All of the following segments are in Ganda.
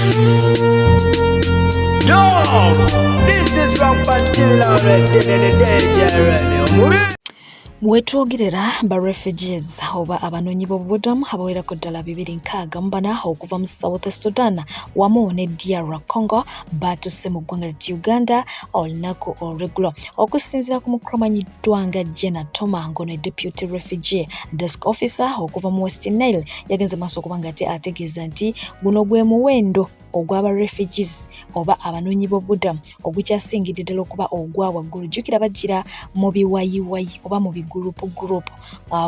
Yo, this is Rampantilla already. Mwetwogerera ba refugees oba abanoonyi b'obubudamu abawerako ddala 260 okuva mu South Sudan wamu ne DR Congo batuuse mu ggwanga lya Uganda olunaku olw'eggulo okusinziira ku mukulu amanyiddwa nga Diana Nabatanzi ne Deputy Refugee Desk Officer okuva mu West Nile yagenze maaso okuba nga ategeeza nti guno gwe muwendo ogw'aba refugees oba abanoonyi b'obubudamu ogukyasingidde ddala okuba ogwa waggulu. Jjukira bajjira mu biwayiwayi oba mu bigurupu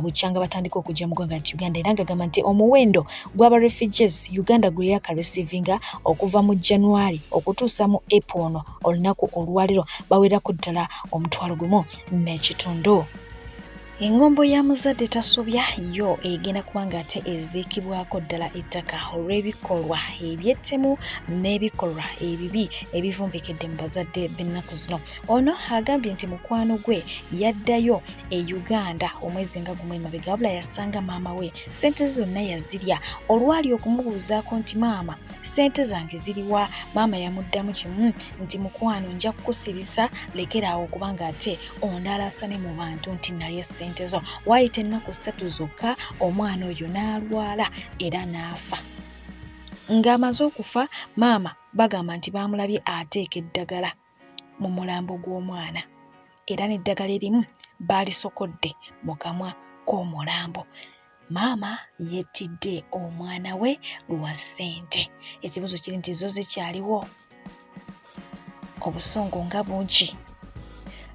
bukyanga batandika okujja mu ggwanga lya Uganda era ng'agamba nti omuwendo gw'aba refugees Uganda gwe yakaresivinga okuva mu January okutuusa mu April olunaku olwaliro bawerako ddala 1.5. Engombo ya muzadde tasobya yo egenda kubanga ate eziikibwako ddala ettaka olw'ebikolwa ebyettemu n'ebikolwa ebibi ebivumbekedde mu bazadde b'ennaku zino. Ono agambye nti mukwano gwe yaddayo e Uganda omwezi nga gumu emabega wabula yasanga maama we ssente zonna yazirya. Olwali okumubuuzaako nti maama ssente zange ziriwa, maama yamuddamu kimu nti mukwano nja kukusirisa lekeraawo kubanga ate ondaalaasane mu bantu nti nalye ssente zo. Waayita ennaku 3 zokka omwana oyo n'alwala era n'afa. Ng'amaze okufa maama bagamba nti baamulabye ateeka eddagala mu mulambo gw'omwana era n'eddagala erimu baalisokodde mu kamwa k'omulambo. Maama yettidde omwana we lwa ssente. Ekibuzo kiri nti zo zikyaliwo, obusungu nga bungi.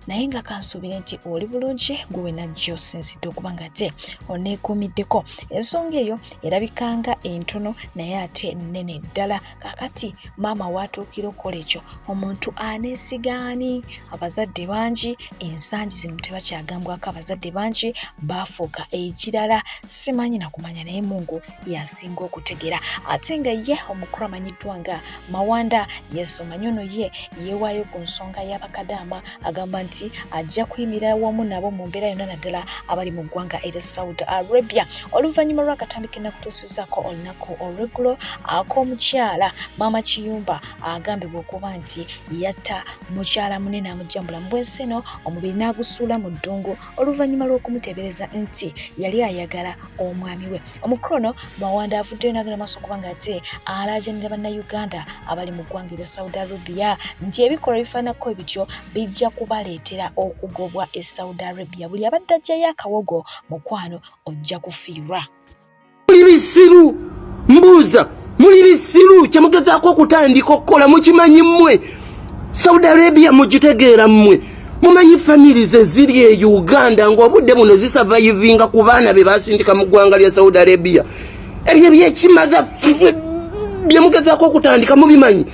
Naye nga kansuubire nti oli bulungi gwe najjo sinzidde okuba nga te oneekuumiddeko. Ensonga eyo erabikanga entono naye ate nnene ddala. Kakati maama waatuukira okukola ekyo omuntu aneesigaani. Abazadde bangi ensangi zino tebakyagambwako, abazadde bangi baafuuka ekirala. Simanyi nakumanya naye Mungu yasinga okutegeera. Ate nga ye omukulu amanyiddwa nga Mawanda yesoma nyono ye yeewaayo ku nsonga y'abakadaama agamba nti ajja kuyimirira wamu nabo mu mbeera yonna naddala abali mu ggwanga erya Saudi Arabia. Oluvannyuma lw'akatambi ke nakutuusizzaako olunaku olw'eggulo ak'omukyala Maama Kiyumba agambibwa okuba nti yatta mukyala munene amujjambula mu bwensi eno omubiri n'agusuula mu ddungu oluvannyuma lw'okumuteebereza nti yali ayagala omwami we. Omukulu ono Mawanda avuddeyo n'agenda maaso okuba nga ate alaajanira bannayuganda abali mu ggwanga erya Saudi Arabia nti ebikolwa bifaanako ebityo bijja kubaleetera okugobwa e Saudi Arabia. Buli abadde ajjayo akawogo mukwano ojja kufiirwa. Muli bisiru mbuuza, muli bisiru kyemugezaako okutandika okukola mukimanyi mmwe. Saudi Arabia mugitegeera mmwe. Mumanyi famiri ze ziri e Uganda ng'obudde buno zisavayivinga ku baana be basindika mu ggwanga lya Saudi Arabia. Ebyo byekimaga bye mugezaako okutandika mubimanyi.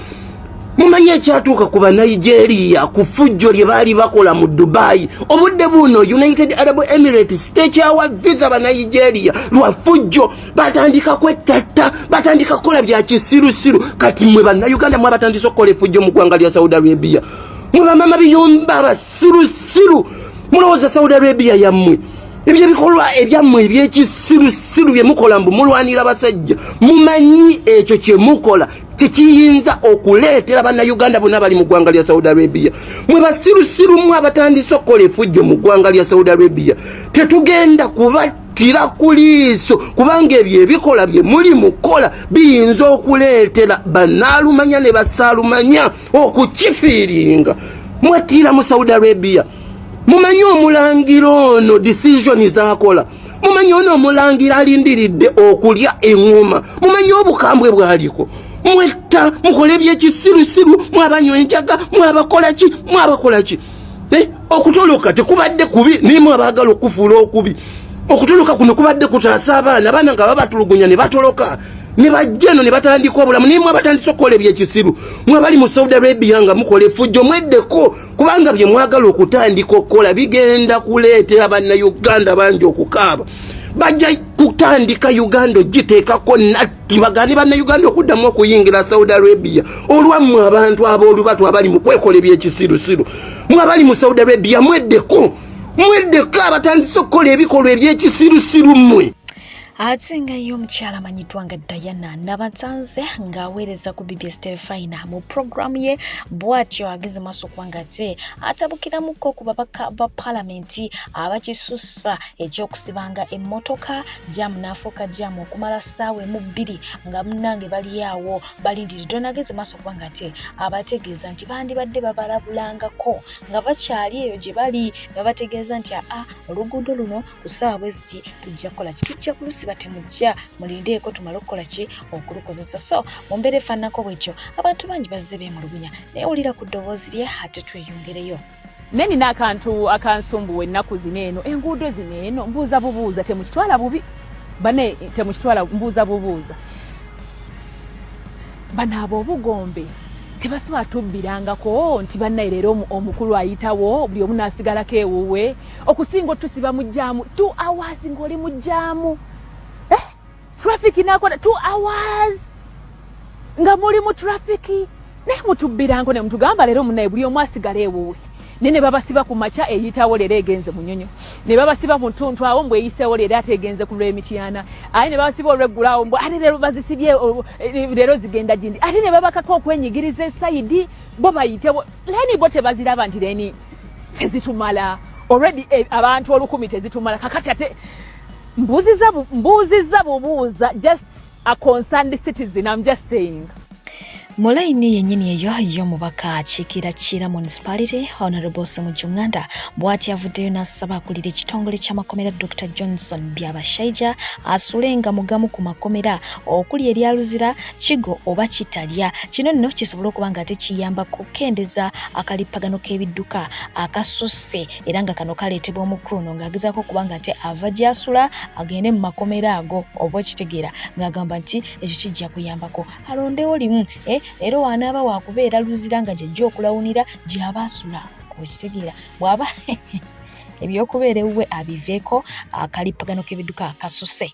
Mumanyi ekyatuuka ku Nigeria ku fujjo lye baali bakola mu Dubai. Obudde buno United Arab Emirates tekyawa visa ba Nigeria lwa fujjo. Batandika kwetatta, batandika kukola bya kisirusiru. Kati mwe bannayuganda mwe batandise okukola fujjo mu ggwanga lya Saudi Arabia. Mwe bamama biyumba abasirusiru mulowooza Saudi Arabia yammwe. Ebyo bikolwa ebyammwe eby'ekisirusiru bye mukola mbu mulwanira basajja. Mumanyi ekyo kye mukola kiyinza okuleetera bannayuganda bonna bali mu ggwanga lya Saudi Arabia. Mwe basirusiru mwe abatandise okukola efujjo mu ggwanga lya Saudi Arabia. Tetugenda kubattira ku liiso kubanga ebyo ebikola bye muli mukola biyinza okuleetera bannaalumanya ne basaalumanya okukifiiringa. Mwettiira mu Saudi Arabia. Mumanyi omulangiro ono decision zaakola. Mumanyi ono omulangira alindiridde okulya engoma. Mumanyi obukambwe bwaliko. Mwetta mukole ebyekisirusiru mwabanywa enjaga mwabakola ki. Okutoloka tekubadde kubi nimwe abaagala okufuula okubi. Okutoloka kuno kubadde kutaasa abaana nga babatulugunya ne batoloka. Ne bajjeno ne batandika obulamu nimwe abatandise okukola ebyekisiru. Mwe bali mu Saudi Arabia nga mukola effujjo mweddeko kubanga bye mwagala okutandika okukola bigenda kuleetera bannayuganda bangi okukaaba. Bajja kutandika Uganda giteekako natti bagani bannayuganda okuddamu okuyingira Saudi Arabia. Olwammwe abantu aboolubatu abali mu kwekola ebyekisirusiru. Mwe abali mu Saudi Arabia mweddeko abatandise okukola ebikolwa ebyekisirusiru mmwe. Atenga yo mukyala amanyiddwa nga Diana Nabatanzi ng'aweereza ku BBS Telefina mu programu ye bw'atyo ageze maaso okuba ng'ate atabukiramuko ku babaka ba palamenti abakisussa ekyokusibanga emmotoka jamu n'afuuka jamu okumala ssaawa emu bbiri nga munnange bali awo balindiridde n'ageze maaso okuba ng'ate abategeeza nti bandibadde babalabulangako nga bakyali eyo gye bali nga bategeeza nti oluguudo luno ku ssaawa bwe ziti tujja kukola ki tujja kulusiba temujja mulindeeko tumale okukola ki okulukozesa so mu mbeera efaananako bwetyo abantu bangi bazze beemulugunya naye wulira ku ddoboozi lye ate tweyongereyo. Nina akantu akansumbuwa ennaku zino eno enguudo zino eno mbuuza bubuuza temukitwala bubi bane temukitwala mbuuza bubuuza bano ab'obugombe tebasobola tubbirangako nti bannaye leero omukulu ayitawo buli omu n'asigalako ewuwe okusinga otusiba mu jjaamu 2 hours ng'oli mu jjaamu traffic nakola 2 hours nga muli mu traffic naye mutubbirango ne mutugamba leero munnaye buli omu asigala ewuwe ne babasiba ku makya eyitawo leero egenze mu nnyonyo ne babasiba mu ntuntu awo mbwe eyiseewo leero ate egenze ku lw'emityana ate ne babasiba olw'eggulaawo mbwe ate leero bazisibye leero zigenda gindi ate ne babakako okwenyigiriza esayidi bo bayitewo leni bo tebaziraba nti leni tezitumala already abantu 10 tezitumala kakati ate mbuuziza bubuuza just a concerned citizen I'm just saying. Mulaini yennyini eyo y'omubaka akiikira municipality Honorable Semujjunganda bw'ati avuddeyo n'asaba akulira ekitongole ky'amakomera Dr. Johnson Byabashaija asulenga mugamu ku makomera okuli eryaluzira kigo oba kitalya kino nno kisobola okuba nga tekiyamba kukendeza akalippagano k'ebidduka akasusse era nga kano kaleetebwa omukulu no ng'agezaako okuba nga ate ava gy'asula agende mu makomera ago oba kitegeera ng'agamba nti ekyo kijja kuyambako alondewo limu Ero wanaaba wakubeera luzira nga gy'ajja okulawunira gy'aba asula okitegeera bw'aba ebyokubeera ewuwe abiveeko akalippagano k'ebidduka akasusse.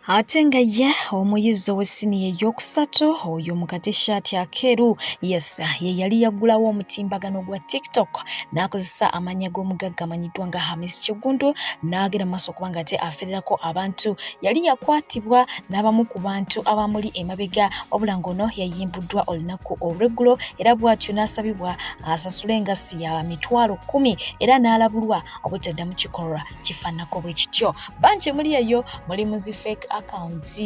Ate nga ye omuyizi ow'essiniya ey'okusatu oyo mu katishaati akeeru ye yali yaggulawo omutimbagano gwa TikTok n'akozesa amannya g'omugagga amanyiddwa nga Hamis Kigundu n'agenda mu maaso okuba nga ate afererako abantu yali yakwatibwa n'abamu ku bantu abamuli emabega wabula ng'ono yayimbuddwa olunaku olw'eggulo era bw'atyo n'asabibwa asasule engassi ya $10,000 era n'alabulwa obutaddamu kikolwa kifaananako bwe kityo. Bangi muli eyo muli mu zi fake accounts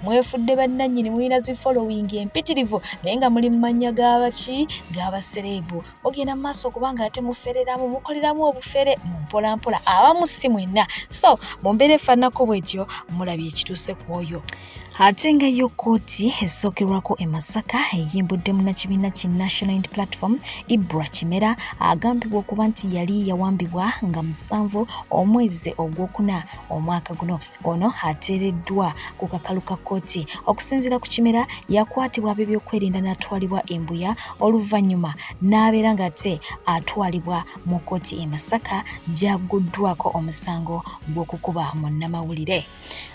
mwefudde bannannyini mulina zi following empitirivu naye nga muli mu mannya g'abaki g'abasereebu ogenda mu maaso okubanga ate mufereramu mukoleramu obufere mpolampola abamu si mwenna so mu mbeera efaananako bwetyo mulabye ekituuse ku oyo. Ate nga yo kkooti esookerwako e Masaka eyimbudde munnakibiina ki National Unity Platform Ibra Kimera agambibwa okuba nti yali yawambibwa nga 7 omwezi ogwokuna omwaka guno ono ateereddwa ku kakalu ka kkooti okusinziira ku Kimera yakwatibwa ab'ebyokwerinda n'atwalibwa embuya oluvannyuma n'abeera nga ate atwalibwa mu kkooti e Masaka gy'agguddwako omusango gw'okukuba munnamawulire.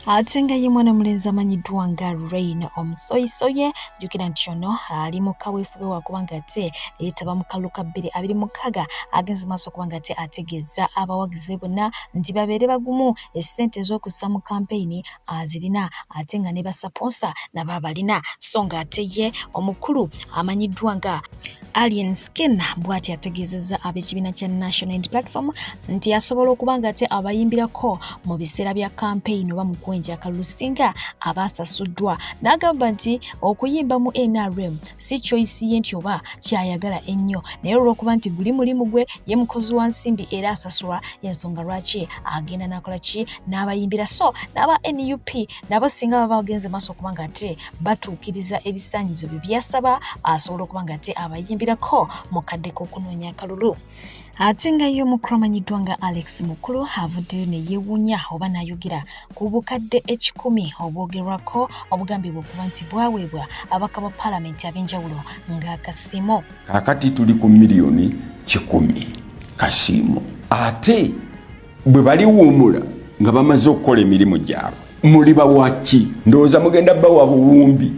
Ate nga ye mwana mulenzi amanyiddwa nga Rain omusoyisoye jjukira nti ono ali mu kaweefube wakuba nga ate yeetaba mu kalulu ka 2026 agenze maaso okuba nga ate ategeeza abawagizi be bonna nti babeere bagumu essente ez'okussa mu kampeyini azirina ate nga ne basaponsa nabo abalina so nga ate ye omukulu amanyiddwa nga Alien Skin bw'ati ategeezezza ab'ekibiina kya National Unity Platform nti asobola okuba nga ate abayimbirako mu biseera bya kampeyini oba mu kwenja akalulu singa abaasasuddwa n'agamba nti okuyimba mu NRM si choice ye nti oba kyayagala ennyo naye olw'okuba nti guli mulimu gwe ye mukozi wa nsimbi era asasulwa y'ensonga lwaki agenda n'akola ki n'abayimbira so n'aba NUP nabo singa baba bagenze maaso okuba nga ate batuukiriza ebisaanyizo bye byasaba asobola okuba nga ate abayimbirako mu kadde k'okunoonya akalulu. Ate nga ye omukulu amanyiddwa nga Alex Mukulu avuddeyo ne yeewuunya oba n'ayogera ku bukadde 10 obwogerwako obugambibwa okuba nti bwaweebwa abaka ba paalamenti ab'enjawulo ng'akasiimo. Kaakati tuli ku miliyoni 10 kasiimo ate bwe baliwuumula nga bamaze okukola emirimu gyabwe muli bawaki ndowooza mugenda bawa buwumbi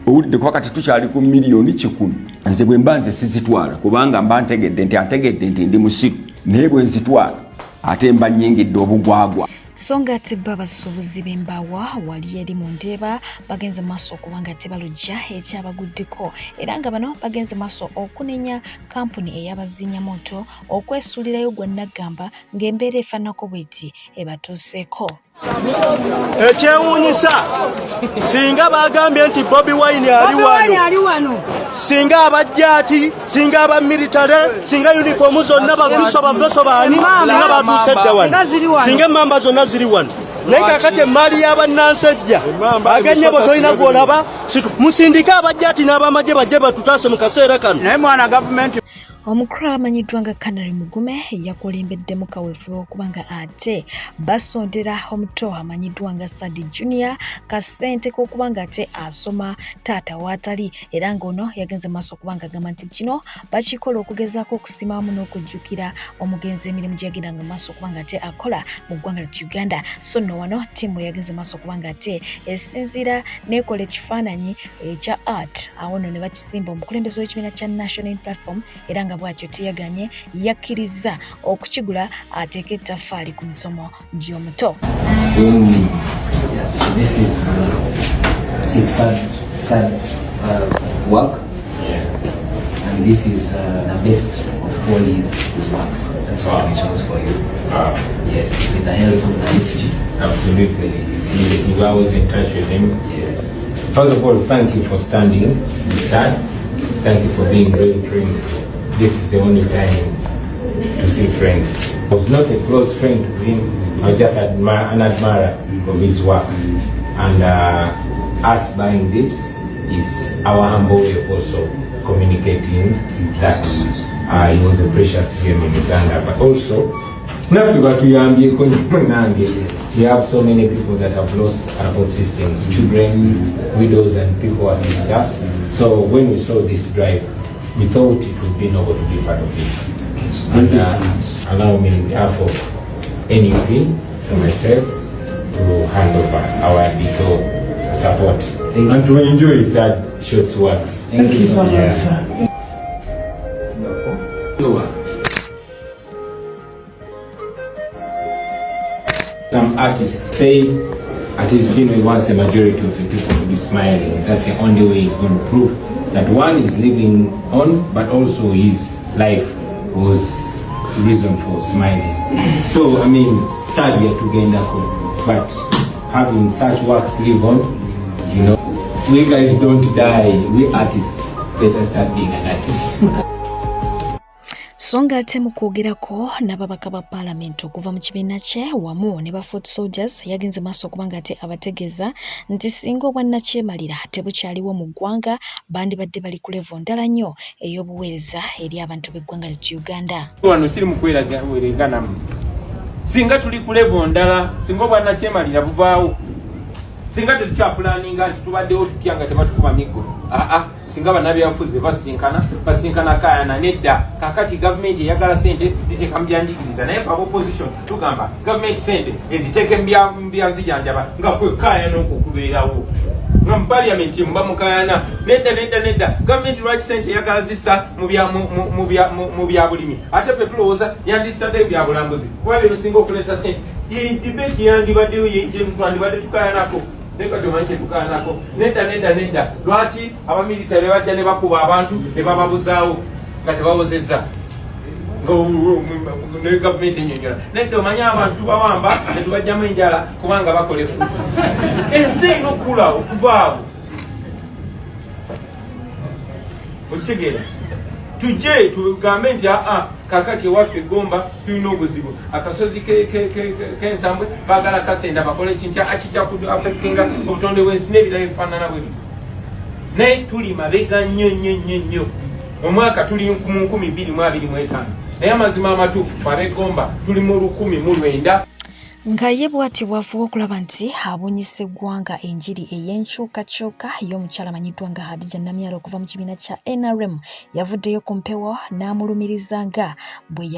owulidde kuba kati tukyali ku miliyoni 10 nze bwe mba nze sizitwala kubanga mba ntegedde nti ndi musiru naye bwe nzitwala ate mba nnyingidde obugwagwa. So nga ate abasuubuzi b'embaawa wali eri mu Ndeeba bagenze maaso okuba nga tebalojja ekyabaguddeko era nga bano bagenze maaso okunenya kampuni ey'abaziinyamoto okwesuulirayo gwa Nagamba ng'embeera efaanako bw'eti ebatuuseeko. Ekyewuunyisa singa bagambye nti Bobi Wine ali wano, singa abajjaati, singa abamilitare, singa uniformu zonna bagusobaani, singa batuuse dda wano, singa emmamba zonna ziri wano. Naye kakati emmaali y'abannansajja aganye bwe tolina gw'olaba musindike abajjaati n'abamagye bajje batutaase mu kaseera kano. Naye mwana gavumenti Omukulu amanyiddwa nga Kanali Mugume yakulembeddemu kaweefube okuba nga ate basondera omuto amanyiddwa nga Sadi Junior kasente k'okuba nga ate asoma taata waatali era ng'ono yagenze maaso okuba nga agamba nti kino bakikola okugezaako okusima wamu n'okujjukira omugenzi emirimu gye yagendanga maaso okuba nga ate akola mu ggwanga lya Uganda. So nno wano ttiimu yagenze maaso okuba nga ate esinziira n'ekola ekifaananyi ekya art awo nno ne bakisimba omukulembeze w'ekibiina kya National Platform era nga bw'atyo teyaganye yakkiriza okukigula ateeka ettaffaali ku misomo gy'omuto. This is Sad's work, and this is the best of all his works. That's why we chose for you. Yes, with the help of the SG. Absolutely. You I was in touch with him. Yeah. First of all, thank you for standing with Sad. Thank you for being real friends. This is the only time to see friends. I was not a close friend to him. I was just an admirer of his work. And us buying this is our humble way of also communicating that he was a precious gem in Uganda. But also, we have so many people that have lost airport systems, children, widows, and people assist us. So when we saw this drive, we thought it would be noble to be part of it. And allow me, on behalf of NUP and myself, to hand over our little support and to enjoy that short works. Thank you so much, sir. Some artists say at his funeral he wants the majority of the people to be smiling. That's the only way he's going to prove that one is living on, but also his life was reason for smiling. So, I mean, sad we are together, but having such works live on, you know, we guys don't die, we artists better start being an artist. So nga ate mu kwogerako n'ababaka ba Paalamenti okuva mu kibiina kye wamu ne ba Foot Soldiers yagenze maaso okuba nga ate abategeeza nti singa obwannakyemalira tebukyaliwo mu ggwanga bandibadde bali ku level ndala nnyo ey'obuweereza eri abantu b'eggwanga lya Uganda. Wano siri mu kweraganamu singa tuli ku level ndala, singa obwannakyemalira buvaawo, singa tetukyapulaninga nti tubaddewo tutya nga tebatukuba miggo. Singa bannabyabufuzi basinkana kayana nedda kakati gavumenti eyagala sente ziteeka mu byanjigiriza naye fa opposition tugamba gavumenti sente eziteeke mu byanzijanjaba nga kwe kayana okukubeerawo nga mu parliament mba mukayana nedda gavumenti lwaki sente eyagala zissa mu byabulimi ate fe tulowooza yandisitaddeyo byabulambuzi kuba bino singa okuleeta sente debate yandibaddeyo twandibadde tukayanako nekatomanke tukaanako nedda lwaki abamilitare bajja ne bakuba abantu ne bababuzaawo nga tebawozezza ne gavumenti enyonyola nedda omanya abantu tubawamba ne tubajjamu enjala kubanga bakola efu ensi erina okukula okuvaawo okitegeera tujje tugambe nti kakati ewaffe Gomba tulina obuzibu akasozi k'ensambwe baagala kasenda bakole ekintu akijja ku affectinga obutonde bw'ensi n'ebirala ebifaanana bwe bityo naye tuli mabega nnyo omwaka tuli mu 2025 naye amazima amatuufu ab'e Gomba tuli mu 1900. nga ye bw'ati bwafuba okulaba nti abunyisa eggwanga enjiri ey'enkyukakyuka y'omukyala amanyiddwa nga Hadija Namyalo okuva mu kibiina kya NRM yavuddeyo ku mpewo n'amulumiriza nga bwe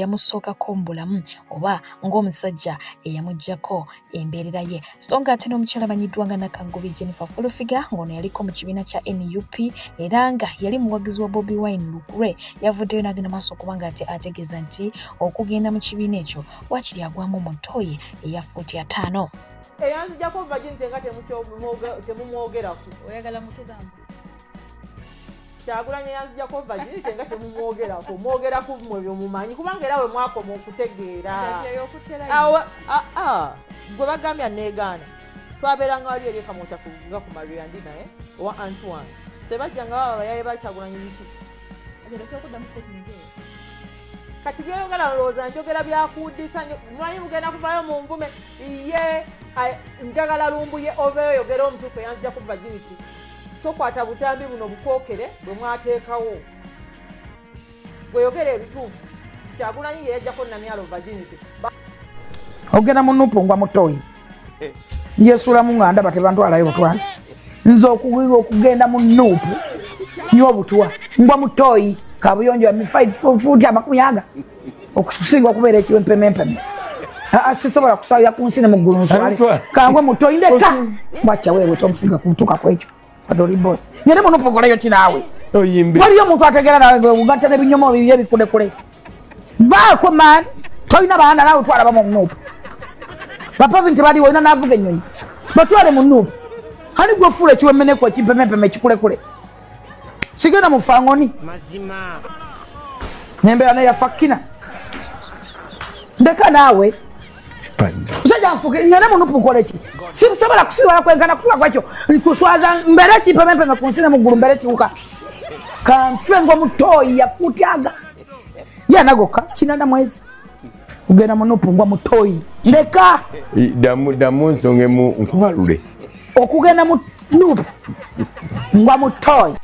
yamusookako mu bulamu oba ng'omusajja eyamuggyako embeerera ye. So ng'ate n'omukyala amanyiddwa nga Nakangobi Jennifer Fulufiga ng'ono yaliko mu kibiina kya NUP era nga yali muwagizi wa Bobi Wine Lukure yavuddeyo n'agenda maaso okuba ng'ate ategeeza nti okugenda mu kibiina ekyo wakiri agwamu mu ntoyi eya 45. Eyanzijjako virginity nga temumwogerako. Oyagala mutugamba. Kyagulanyi eyanzijjako virginity nga temumwogerako. Mwogerako mmwe byomumanyi kubanga era we mwakoma okutegeera. Gwe bagambya neegaana. Twabeeranga wali eri ekamota nga ku Mariandi naye owa Antoine. Tebajjanga baba bayaye bakyagulanyi biki. Kati by'oyogera olowooza njogera byakuddisa mwanyi mugenda kuvaayo mu nvume ye njagala lumbuye oba oyogera omutuufu eyanzija ku virginity tokwata butambi buno bukookere bwe mwateekawo bweyogera ebituufu Kyagulanyi ye yajjako Namyalo virginity ogenda mu nupu ngwa mutoyi njesuulamu nga ndaba tebantwalayo butwazi nze okugenda mu nupu nyo obutwa ngwa mutoyi kabuyonjo ya mifaiti futi amakuyaga okusinga okubeera ekiwempemempeme sisobola kusaalira ku nsi ne mu ggulu nswale kangwe mutoyi ndeka bwakya weewe tomufuga kutuka kwekyo adoli bosi ngende munopogoleyo tinaawe waliyo omuntu ategeera nawe ugatta n'ebinyomo bibye bikulekule vaako man toyina baana naawe twala mu nuupu bapavi nti baliwo olina naavuga ennyonyi batwale mu nuupu ani gwe ofuula ekiwemmeneko ekimpemempeme ekikulekule sigenda mu fangoni mazima nembeera ne yafakina ndeka naawe musajja nfuke ngende mu nuupu nkoleki sisobola kusiwala kwenkana kufuga kwekyo kuswaza mbere ekimpemempeme ku nsi ne mu ggulu mbere kiwuka kanfe ng'omutoyi yafuutyaga yanagoka kinanda mwezi kugenda mu nuupu ngwa mutoyi ndeka damu nsongemu nkubalule okugenda mu nuupu ngwa mutoyi.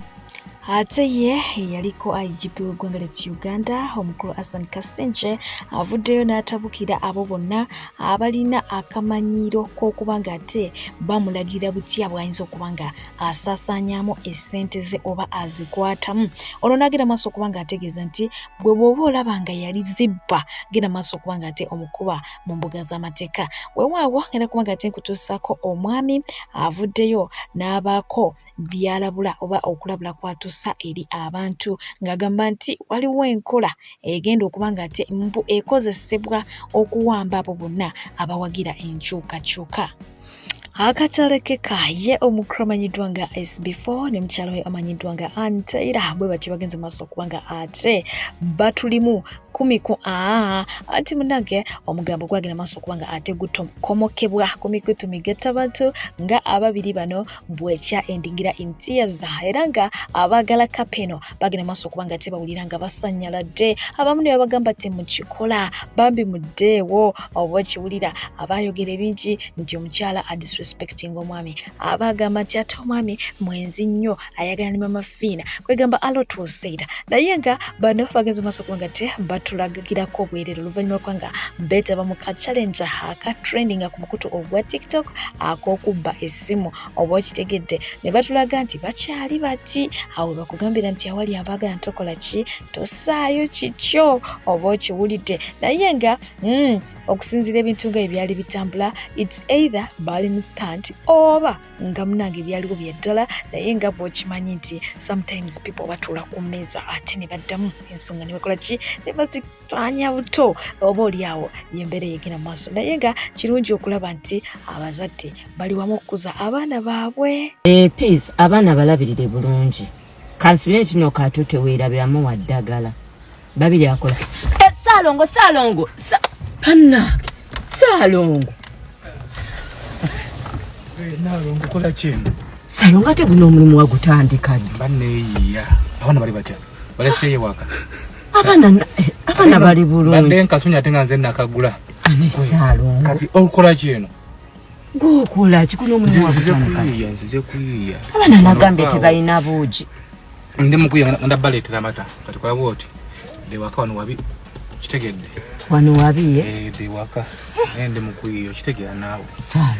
Ate ye yaliko IGP w'eggwanga ly'e Uganda omukulu Hassan Kasenje avuddeyo n'atabukira abo bonna abalina akamanyiiro k'okuba ng'ate bamulagira butya bw'ayinza okuba nga asaasaanyaamu essente ze oba azikwatamu. Ono n'agenda maaso okuba ng'ategeeza nti bwe bw'oba olaba nga yali zibba genda maaso okuba ng'ate omukuba mu mbuga z'amateeka. Weewaawo ngenda kuba ng'ate nkutuusaako omwami avuddeyo n'abaako byalabula oba okulabula kwatuusa eri abantu ng'agamba nti waliwo enkola egenda okuba ng'ate mbu ekozesebwa okuwamba abo bonna abawagira enkyukakyuka. Akatale keka ye omukulu amanyiddwa nga SB4 ne mukyala we amanyiddwa nga Antaira bwe bati bagenze maaso okuba nga ate batulimu kumiku ati munange omugambo gwagenda maaso okuba nga ate gutomokebwa kumiku tumigetta bantu nga ababiri bano bwekya endingira intiaza era nga abagala kapeno bagenda maaso okuba nga ate bawulira nga basanyaladde abamu ne babagamba te mukikola bambi muddeewo oba kiwulira abayogera ebingi nti omukyala disrespecting omwami abagamba nti ate omwami mwenzi nnyo ayagala ne mama Fiina kwegamba alot was said naye nga bano bagenze maaso okuba nga te batulagirako obwerere oluvannyuma lwanga beetaba mu ka challenge aka trending ku mukutu ogwa TikTok ak'okubba essimu oba okitegedde ne batulaga nti bakyali bati awo bakugambira nti awali abaagala ntokola ki tosaayo kikyo oba okiwulidde naye nga okusinziira ebintu nga ebyali bitambula it's either bali mu stand oba nga munange byaliwo byaddala naye nga bw'okimanyi nti sometimes people batuula ku mmeeza ate ne baddamu ensonga ne bakola ki ne bazitaanya buto oba oliawo yembeera yegenda maaso naye nga kirungi okulaba nti abazadde bali wamu okukuza abaana baabwe. Peace abaana balabirire bulungi kansubire nti no kato teweerabiramu waddagala babiri akola Salongo panna Salongo Nalongo kola chino Salongo ate guno omulimu wagutandika ddi banneeyiya abaana bali batya baleseye waka abaana bali bulungi bande nkasunya ate nga nze nakagula ane Salongo kati okola chino gukola kikuno omulimu wagutandika nzije kuyiya abaana nagambe tebalina buugi ndi mukuyiya ndabaleetera amata kati kola bwoti de waka wano wabi kitegedde wano wabiye de waka ende mukuyo kitegera nawe sala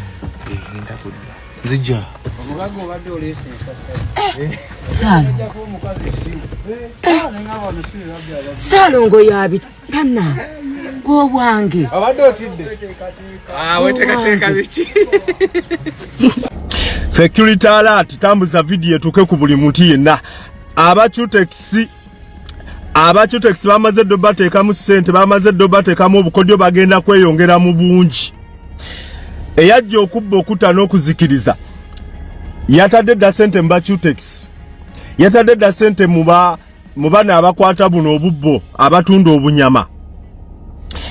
ngenda kudda nzija omugago obadde olese sala salongo yabi kana go wange abadde otidde wetekateka biki security alert tambuza video etuke ku buli muntu yenna abacutex bamaze ddo bateekamu ssente bamaze ddo bateekamu obukodyo bagenda kweyongera mu bungi eyajja okubba okuta n'okuzikiriza yatadde dda ssente mu bacutex yatadde dda ssente mu bana abakwata buno obubbo abatunda obunyama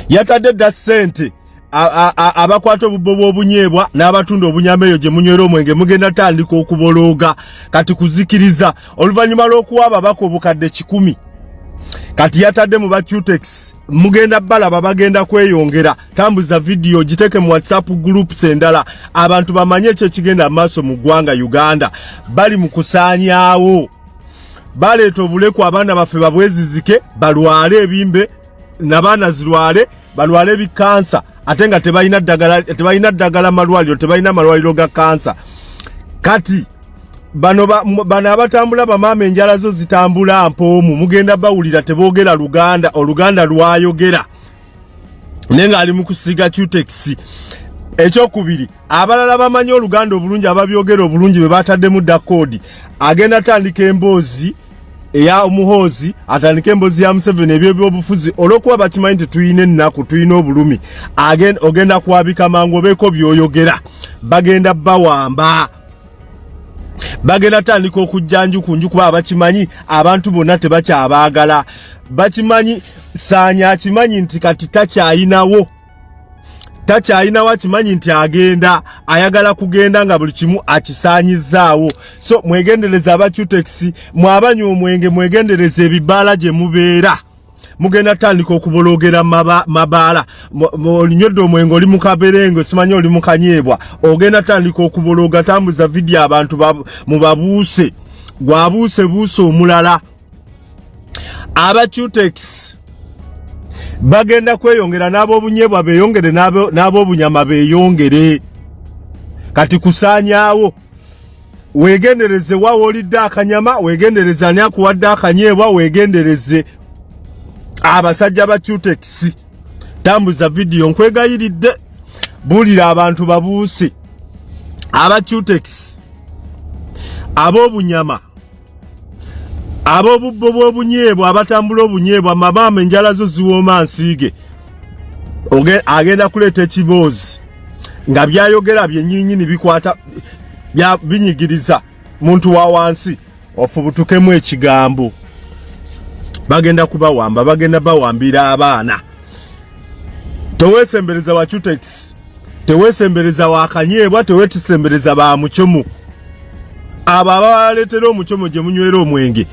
yatadde dda ssente abakwata obubbo bw'obunyeebwa n'abatunda obunyama eyo gye munywera omwenge mugenda tandika okubolooga kati kuzikiriza oluvannyuma lw'okuwaaba abaka obukadde 100 kati yatadde mu bacutex mugenda balaba bagenda kweyongera tambuza video giteke mu WhatsApp groups endala abantu bamanye ekyo kigenda maaso mu ggwanga Uganda bali mu kusaanyaawo baleeta obuleku abaana baffe babwezizike balwale ebimbe n'abaana zirwale balwale bikansa ate nga tebalina ddagala malwaliro tebalina malwaliro ga kansa kati bano abatambula bamaama enjala zo zitambula mpoomu mugenda bawulira teboogera Luganda Oluganda lwayogera nenga ali mu kusiga Cutex ekyokubiri abalala bamanyi Oluganda obulungi ababyogera obulungi be bataddemu dda koodi agenda tandika emboozi eya omuhoozi atandika emboozi ya Museveni eby'obufuzi olw'okuba bakimanyi nti tuyina ennaku tuyina obulumi ogenda kwabika mangu obeeko by'oyogera bagenda bawamba bagenda tandika okujjanjukunju kuba abakimanyi abantu bonna tebakyabaagala bakimanyi Saanya akimanyi nti kati takyayinawo akimanyi nti agenda ayagala kugenda nga buli kimu akisaanyizaawo so mwegendereza abacutex mwabanywa omwenge mwegendereza ebibaala gye mubeera mugenda tandika okubologera mabaala olinyodde omwenge oli mu kaberengo simanyi oli mu kanyeebwa ogenda tandika okubologa tambuza video abantu mubabuuse gwabuuse omulala abacutex bagenda kweyongera n'ab'obunyeebwa beeyongere n'ab'obunyama beeyongere kati kusaanyaawo weegendereze waawolidde akanyama weegendereze ani akuwadde akanyeebwa weegendereze abasajja ba Cutex tambuza video nkwegayiridde bulira abantu babuuse aba Cutex ab'obunyama ab'obubbo bw'obunyeebwa abatambula obunyeebwa mamaama enjala zo ziwooma nsiige agenda kuleeta ekiboozi nga byayogera byennyinnyini bikwata binyigiriza muntu wa wansi ofubutukemu ekigambo bagenda kubawamba bagenda bawambira abaana teweesembereza wa Cutex teweesembereza wa kanyeebwa teweesembereza ba muchomo abo abaleetera omuchomo gye munywera omwenge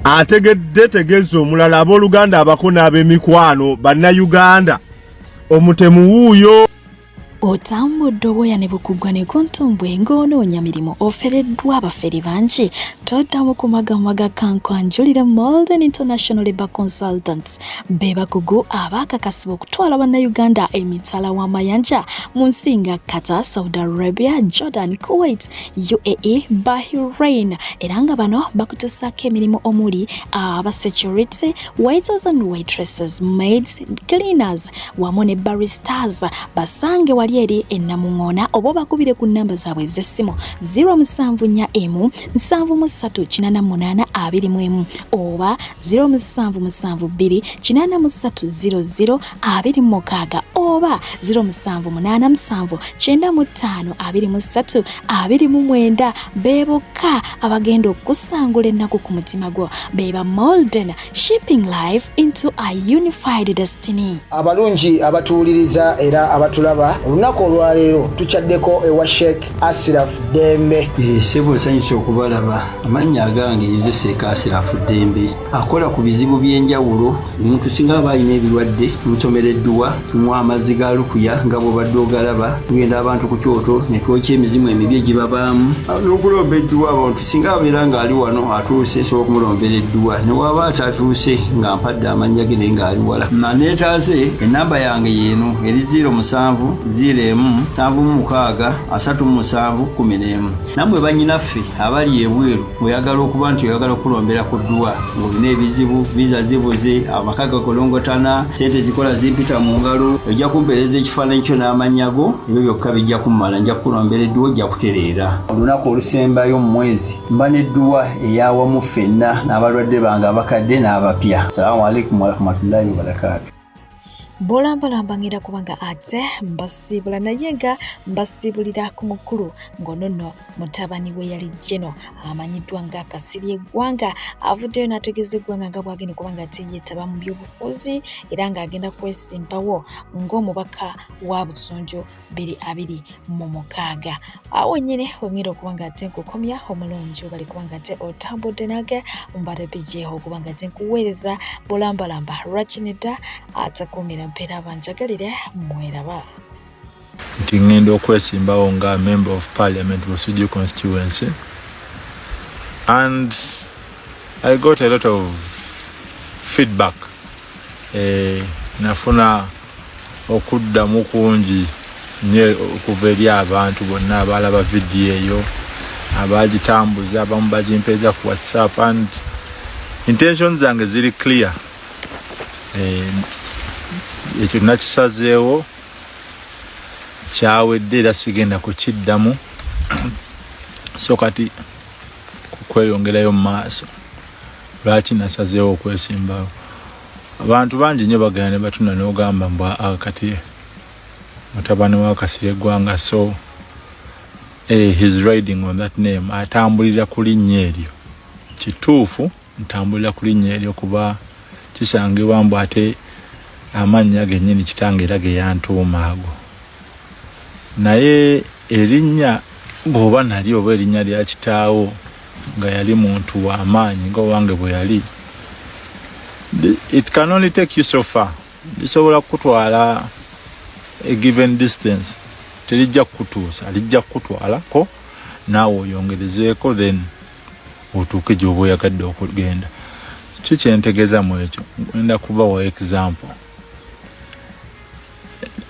ategedde tegeeza omulala ab'Oluganda abako n'ab'emikwano bannayuganda omutemu wuuyo otambudde obwoya ne bukuggwa ne kuntumbwe ng'onoonya mirimu ofereddwa abaferi bangi toddamu ku magambo agakkankwanjulira Molden International Labour Consultants be bakugu abaakakasibwa okutwala bannayuganda emitala w'amayanja mu nsi nga Qatar, Saudi Arabia, Jordan, Kuwait, UAE, Bahrain era nga bano bakutusaako emirimu omuli security, waiters and waitresses, maids, cleaners wamu ne baristas basange wali eri ennamuŋŋoona oba bakubire ku nnamba zaabwe ez'essimu 074738821 oba 077283000 oba 0787952 be bokka abagenda okusangula ennaku ku mutima gwo beba Molden, shipping life into a unified destiny. Abalungi abatuuliriza era abatulaba olunaku olwaleero tukyaddeko ewa Sheikh Asiraf Dembe. Sebo nsanyusa okubalaba. Amannya agange Seeka Asiraf Dembe akola ku bizibu by'enjawulo. Omuntu singa aba alina ebirwadde tumusomereddwa, tumuwa amazzi ga lukuya nga bw'obadde ogalaba, tugenda abantu ku kyoto ne twokya emizimu emibi egibabaamu n'okulomba edduwa. Abantu singa abeera ng'ali wano atuuse sobola okumulombera edduwa, ne waba atatuuse nga mpadde amannya ge naye ng'ali wala. Neetaaze ennamba yange yeeno eri 0701763711. Nammwe bannyinaffe abali ebweru oyagala okuba nti oyagala okulombera ku dduwa ng'olina ebizibu, viza zibuze, amaka gakolongotana, sente zikola zimpita mu ngalo, ojja kumpeereza ekifaananyi kyo n'amannya go, ebyo byokka bijja kummala. Nja kukulombera edduwa, ojja kutereera. Olunaku olusembayo mu mwezi mba n'edduwa ey'awamu ffenna n'abalwadde bange abakadde n'abapya. Salaamu alaikum warahmatullahi wabarakatuh. Bolambalambangira kubanga ate mbasibula naye nga mbasibulira ku mukulu ng'onono mutabani we yali Jeno amanyiddwa nga Kasirye Eggwanga avuddeyo n'ategeeza eggwanga nga bw'agenda kubanga ate yeetaba mu by'obufuzi era ng'agenda kwesimbawo ng'omubaka wa Busunju 2026. Awo nnyini wengera okubanga ate nkukomya omulungi bali kubanga ate otambudde nage mbarebijeho okubanga ate nkuweereza bolambalamba lwakinidda atakumira mpera banjagalire mweraba. Nti ngenda okwesimbawo nga member of parliament Busujju constituency, and I got a lot of feedback. Nafuna okuddamu kungi nye okuva eri abantu bonna abalaba vidiyo eyo abagitambuza abamu bagimpeeza ku WhatsApp, and intentions zange ziri clear. Ekyo nakisazeewo kyawedde era sigenda kukiddamu, so kati kukweyongerayo mu maaso. Lwaki nasazeewo okwesimbawo? Abantu bangi nnyo bagenda ne batuna n'ogamba mbwa kati mutabani wa Kasirye Eggwanga, so he's riding on that name. Atambulira ku linnya eryo. Kituufu ntambulira ku linnya eryo kuba kisangibwa mbw ate amannya gennyini kitange era ge yantuuma ago. Naye erinnya bw'oba nali oba erinnya lya kitaawo nga yali muntu wa maanyi nga owange bwe yali, it can only take you so far. Lisobola kutwala a given distance, terijja kutuusa, lijja kutwalako naawe oyongerezeeko then otuuke gy'oba oyagadde okugenda. Kikyentegeeza mu ekyo ngenda kubawa example.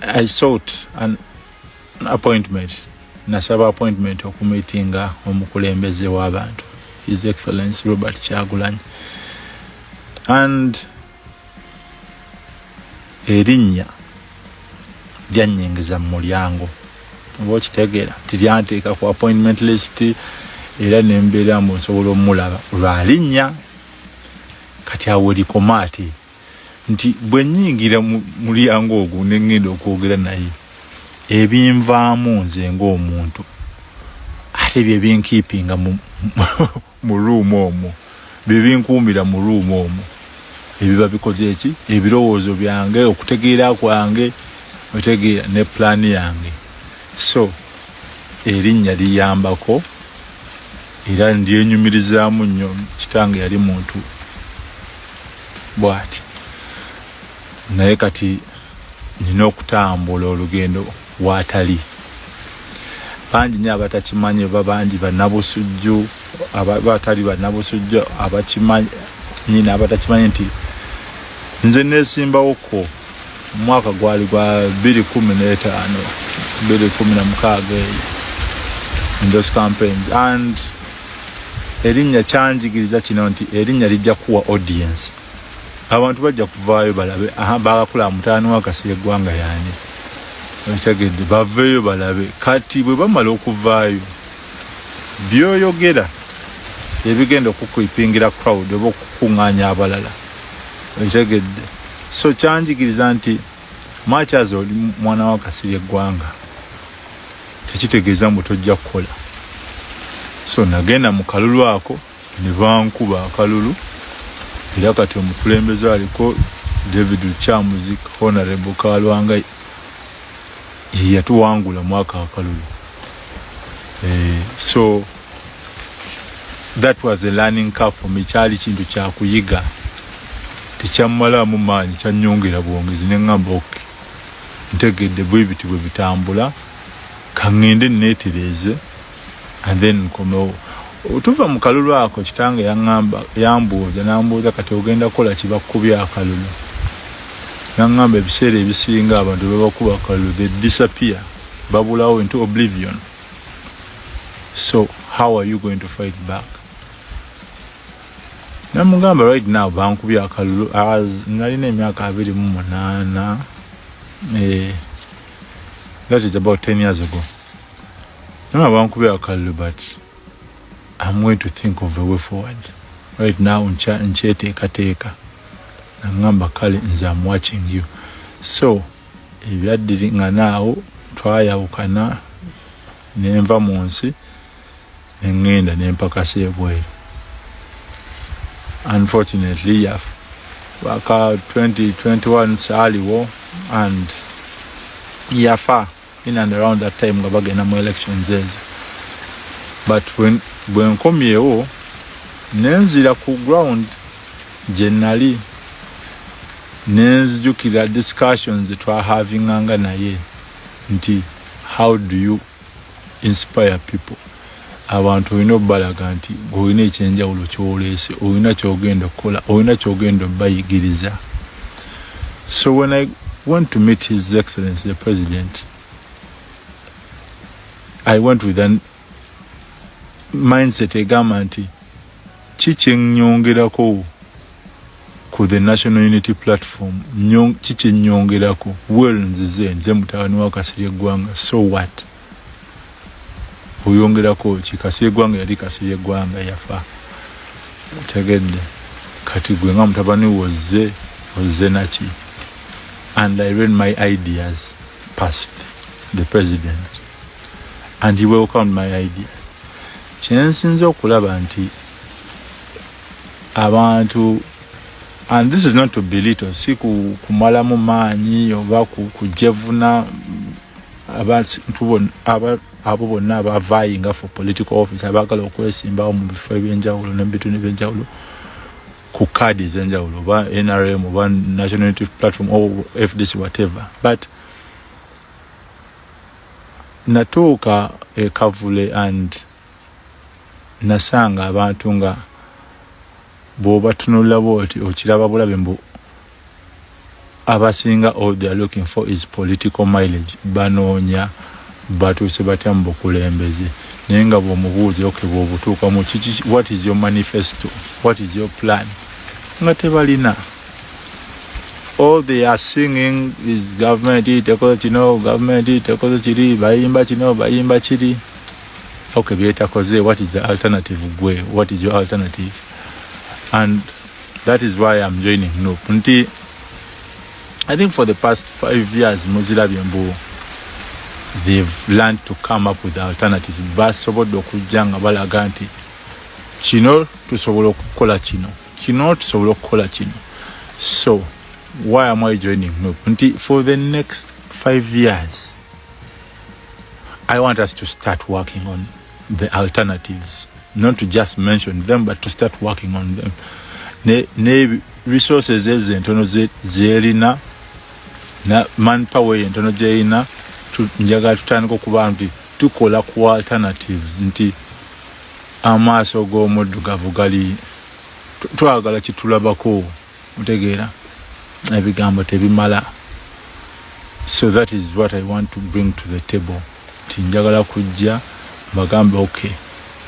I sought an appointment, nasaba appointment okumitinga omukulembeze w'abantu, His Excellency Robert Kyagulanyi, and erinnya lyanyingiza mu mulyango. Oba okitegeera tilyanteeka ku appointment list era nembeera mbu nsobola omulaba lwa linnya. Kati awo likomaati nti bwe nnyingira mu mulyango ogwo ne ngenda okwogera naye, ebinvaamu nze ng'omuntu ate bye binkiipinga mu ruumu omwo, bye binkuumira mu ruumu omwo, ebiba bikoze eki ebirowoozo byange, okutegeera kwange, otegeera ne pulaani yange. So erinnya liyambako era ndyenyumirizaamu nnyo. Kitange yali muntu bwati, naye kati nina okutambula olugendo waatali. Bangi nnyo abatakimanyi, oba bangi bannabusujju, abatali bannabusujju abakimanyi nyina abatakimanyi nti nze neesimbawoko mu mwaka gwali gwa 2015 2016 in those campaigns, and erinnya kyanjigiriza kino nti erinnya lijja kuwa audience. Abantu bajja kuvaayo balabe baakula mutaani wa Kasirye Eggwanga yaani, okitegedde, baveeyo balabe. Kati bwe bamala okuvaayo byoyogera ebigenda okukwipingira crowd oba okukuŋŋaanya abalala, okitegedde. So kyanjigiriza nti machazi oli mwana wa Kasirye Eggwanga tekitegeeza mbu tojja kukola. So nagenda mu kalulu ako ne bankuba akalulu, era kati omukulembeze aliko David Chamuzik, Honorable Kalwangai, yatuwangula mwaka akalulu. So that was a learning curve for me. Kyali kintu kya kuyiga tekyamala mu maanyi kyanyongera bwongezi ne ngamba okay ntegedde bwe bitambula kangende neetereze and then nkomewo. Tuva mu kalulu ako kitange yambuuza kati ogenda kukola kibakubya akalulu. Nangamba ebiseera ebisinga abantu bebakuba akalulu they disappear, babulawo into oblivion. So how are you going to fight back? Namugamba right now bankubya akalulu nalina emyaka 28. That is about 10 years ago. Now bankubya akalulu, but I'm going to think of a way forward. Right now ncheteekateeka. Nangamba kale nze I'm watching you. So ebyaddiringa naawo twayawukana nenva mu nsi nengenda nempakasa ebweru. Unfortunately, waka 2021 saaliwo and yafa in and around that time nga bagenda mu elections ezo. But bwe nkomyewo nenzira ku ground generally nenzijukira discussions twahavinganga naye nti how do you inspire people. Abantu olina obbalaga nti olina ekyenjawulo kyoleese, olina kyogenda okukola, olina kyogenda obbayigiriza. So when I went to meet His Excellency the President, I went with an mindset egamba nti kikyenyongerako ku the National Unity Platform, kikyenyongerako nze mutabani wa Kasirye Eggwanga, so what? Oyongerako Kasirye Eggwanga yali Kasirye Eggwanga yafa. Tegedde kati gwe nga mutabani wozze naki. And I ran my ideas past the president and he welcomed my ideas. Kyensinza okulaba nti abantu, and this is not to belittle, si kumalamu maanyi oba kujevuna abo bonna abavayinga for political office abagala okwesimbawo mu bifo ebyenjawulo n'ebitundu ebyenjawulo ku kaadi ez'enjawulo oba NRM oba National Unity Platform or FDC whatever. But natuuka Kavule and nasanga abantu nga bw'obatunulira bw'oti okiraba bulabe mbu abasinga all they are looking for is political mileage. Banoonya batuuse batya mu bukulembeze naye nga bw'omubuuza okay bw'obutuuka mu what is your manifesto, what is your plan, nga tebalina. All they are singing is government tekoze kino, government tekoze kiri, bayimba kino, bayimba kiri. Okay, byetakoze, what is the alternative gwe? What is your alternative? And that is why I'm joining NUP. Nti I think for the past 5 years muzirabye mbu they've learned to come up with alternatives. Basobodde okujja nga balaga nti kino tusobola okukola kino, kino tusobola okukola kino. So why am I joining NUP? Nti for the next 5 years I want us to start working on the alternatives, not to just mention them but to start working on them. Ne resources entono zerina na manpower entono jeina njagala tutandika okuba nti tukola ku alternatives nti amaaso g'omuddugavu gali twagala kitulabako mutegeera ebigambo tebimala. So that is what I want to bring to the table. Tinjagala kujja bagambe okay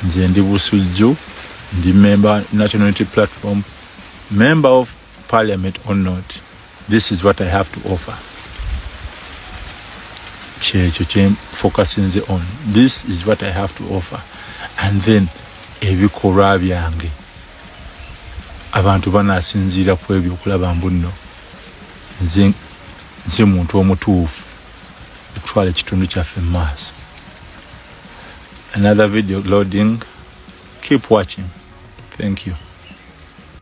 nze ndi Busujju, ndi member National Unity Platform, member of Parliament or not, this is what I have to offer. Kyekyo focusing on, this is what I have to offer. And then ebikolwa byange abantu banasinziira ku ebyo okulaba mbu nno nze muntu omutuufu tutwala ekitundu kyaffe mu maaso. Another video loading. Keep watching. Thank you.